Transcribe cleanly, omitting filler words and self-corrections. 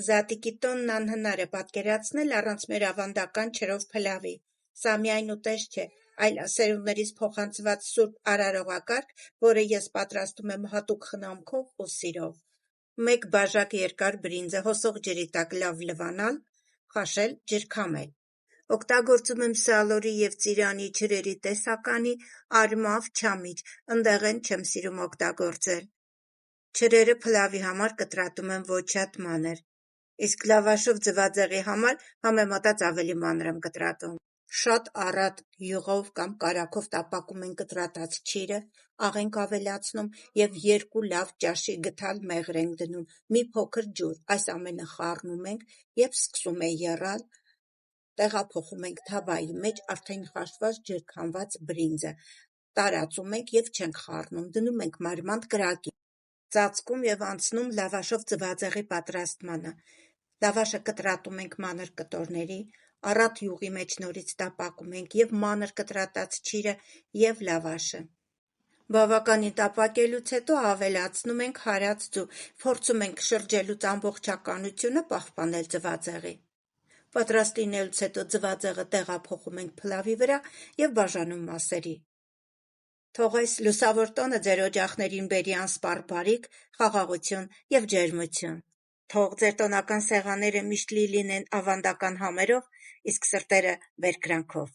Զատիկի տոնն անհնար է պատկերացնել առանց մեր ավանդական չրով փլավի: Սա միայն ուտեստ չէ, այլ սերունդներից փոխանցված սուրբ արարողակարգ, որը ես պատրաստում եմ հատուկ խնամքով ու սիրով: 1 բաժակ երկար բրինձը հոսող ջրի տակ լավ լվանալ, խաշել, ջրքամել: Օգտագործում եմ սալորի և ծիրանի ջրերի տեսականի, արմավ, չամիչ, ընդեղեն չեմ սիրում օգտագործել: Ջրերը փլավի համար կտրատում եմ ոչ շատ մանր, իսկ լավաշով ձվածեղի համար համեմատած ավելի մանր եմ կտրատում: Շատ առատ յուղով կամ կարագով տապակում ենք կտրատած չիրը, աղենք ավելացնում և 2 լավ ճաշի գդալ մեղր ենք դնում, մի փոքր ջուր, այս ամենը խառնում ենք և սկսում է եռալ, տեղափոխում ենք թավայի մեջ արդեն խաշված ջրքամված բրինձը, տարածում ենք և չենք խառնում, դնում ենք մարմանդ կրակկի, ծածկում և անցնում լավաշով ձվածեղի պատրաստմանը: Լավաշը կտրատում ենք մանր կտորների, առատ յուղի մեջ նորից տապակում ենք և մանր կտրատած չիրը և լավաշը: Բավականին տապակելուց հետո ավելացնում ենք հարած ձու, փորձում ենք շրջելուց ամբողջականությունը պահպանել ձվածեղի: Պատրաստ լինելուց հետո ձվածեղը տեղափոխում ենք փլավի վրա և բաժանում մասերի: Թող այս լուսավոր տոնը ձեր օջախներին բերի անսպառ բարիք, խաղաղություն և ջերմություն: Թող ձեր տոնական սեղանները միշտ լի լինեն ավանդական համերով, իսկ սրտերը՝ բերկրանքով: